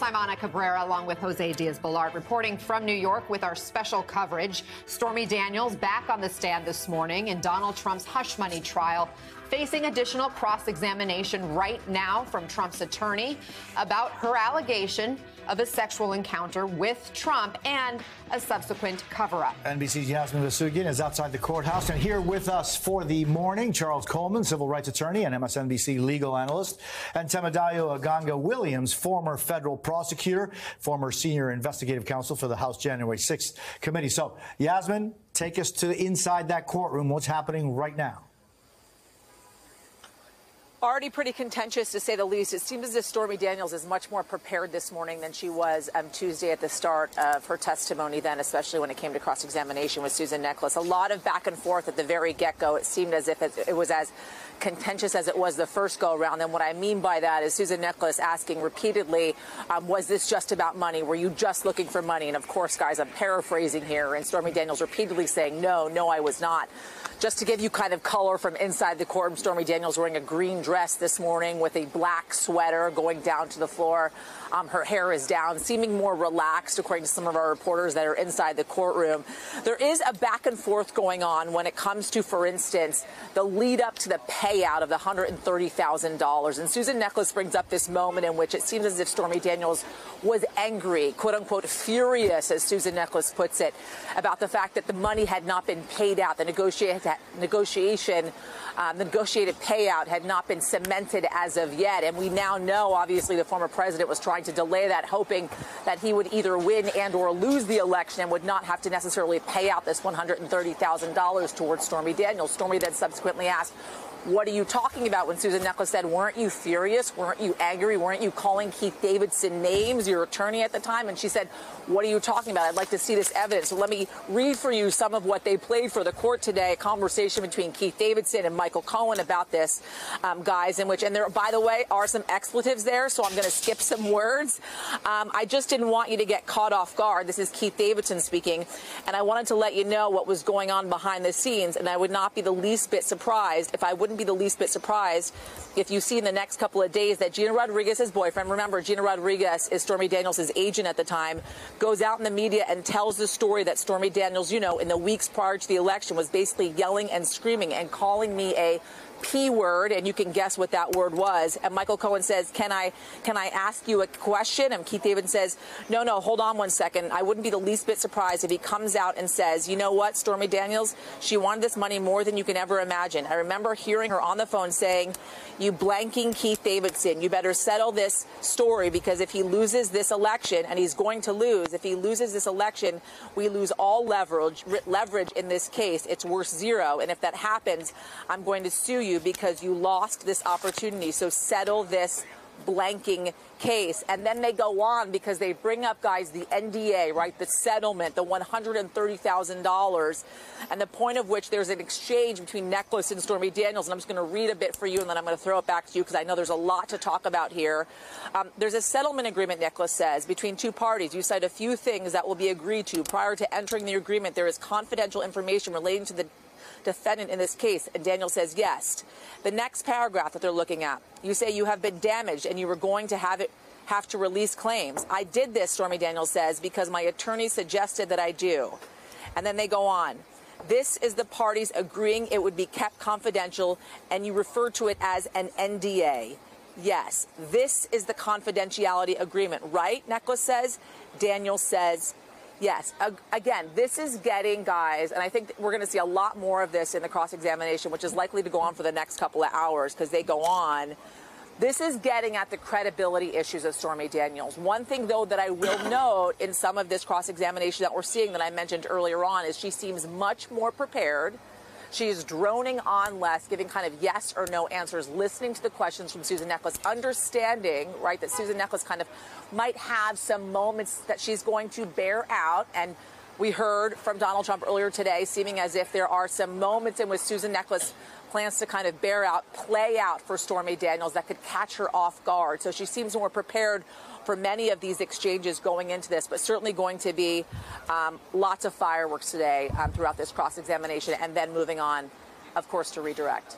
I'm Ana Cabrera along with Jose Diaz-Balart reporting from New York with our special coverage. Stormy Daniels back on the stand this morning in Donald Trump's hush money trial, facing additional cross-examination right now from Trump's attorney about her allegation of a sexual encounter with Trump and a subsequent cover-up. NBC's Yasmin Vossoughian is outside the courthouse, and here with us for the morning, Charles Coleman, civil rights attorney and MSNBC legal analyst, and Temadayo Aganga-Williams, former federal prosecutor, former senior investigative counsel for the House January 6th committee. So, Yasmin, take us to inside that courtroom. What's happening right now? Already pretty contentious, to say the least. It seems as if Stormy Daniels is much more prepared this morning than she was Tuesday at the start of her testimony then, especially when it came to cross-examination with Susan Necheles. A lot of back and forth at the very get-go. It seemed as if it was as contentious as it was the first go-around. And what I mean by that is Susan Necheles asking repeatedly, was this just about money? Were you just looking for money? And, of course, guys, I'm paraphrasing here, and Stormy Daniels repeatedly saying, no, I was not. Just to give you kind of color from inside the courtroom, Stormy Daniels wearing a green dress this morning with a black sweater going down to the floor. Her hair is down, seeming more relaxed, according to some of our reporters that are inside the courtroom. There is a back and forth going on when it comes to, for instance, the lead up to the payout of the $130,000. And Susan Necheles brings up this moment in which it seems as if Stormy Daniels was angry, quote unquote, furious, as Susan Necheles puts it, about the fact that the money had not been paid out. The negotiated payout had not been cemented as of yet. And we now know, obviously, the former president was trying to delay that, hoping that he would either win and or lose the election and would not have to necessarily pay out this $130,000 towards Stormy Daniels. Stormy then subsequently asked, what are you talking about? When Susan Necheles said, weren't you furious? Weren't you angry? Weren't you calling Keith Davidson names, your attorney at the time? And she said, what are you talking about? I'd like to see this evidence. So let me read for you some of what they played for the court today, a conversation between Keith Davidson and Michael Cohen about this, guys, in which, and there, by the way, are some expletives there, so I'm going to skip some words. I just didn't want you to get caught off guard. This is Keith Davidson speaking, and I wanted to let you know what was going on behind the scenes, and I would not be the least bit surprised if you see in the next couple of days that Gina Rodriguez's boyfriend, remember, Gina Rodriguez is Stormy Daniels' agent at the time, goes out in the media and tells the story that Stormy Daniels, you know, in the weeks prior to the election was basically yelling and screaming and calling me a P word, and you can guess what that word was. And Michael Cohen says, can I ask you a question? And Keith Davidson says, no, hold on one second. I wouldn't be the least bit surprised if he comes out and says, you know what, Stormy Daniels, she wanted this money more than you can ever imagine. I remember hearing her on the phone saying, you blanking Keith Davidson, you better settle this story, because if he loses this election, and he's going to lose, if he loses this election, we lose all leverage in this case. It's worth zero. And if that happens, I'm going to sue you because you lost this opportunity. So settle this blanking case. And then they go on because they bring up, guys, the NDA, right? The settlement, the $130,000, and the point of which there's an exchange between Necheles and Stormy Daniels. And I'm just going to read a bit for you, and then I'm going to throw it back to you because I know there's a lot to talk about here. There's a settlement agreement, Necheles says, between two parties. You cite a few things that will be agreed to. Prior to entering the agreement, there is confidential information relating to the defendant in this case. And Daniel says yes. The next paragraph that they're looking at, you say you have been damaged and you were going to have to release claims. I did this, Stormy Daniels says, because my attorney suggested that I do. And then they go on. This is the parties agreeing it would be kept confidential, and you refer to it as an NDA. Yes, this is the confidentiality agreement, right? Necheles says. Daniel says yes. Again, this is getting, guys, and I think we're going to see a lot more of this in the cross-examination, which is likely to go on for the next couple of hours because they go on. This is getting at the credibility issues of Stormy Daniels. One thing, though, that I will note in some of this cross-examination that we're seeing that I mentioned earlier on is she seems much more prepared. She's droning on less, giving kind of yes or no answers, listening to the questions from Susan Necheles, understanding, right, that Susan Necheles kind of might have some moments that she's going to bear out. And we heard from Donald Trump earlier today, seeming as if there are some moments in which Susan Necheles plans to kind of play out for Stormy Daniels that could catch her off guard. So she seems more prepared for many of these exchanges going into this, but certainly going to be lots of fireworks today throughout this cross-examination, and then moving on, of course, to redirect.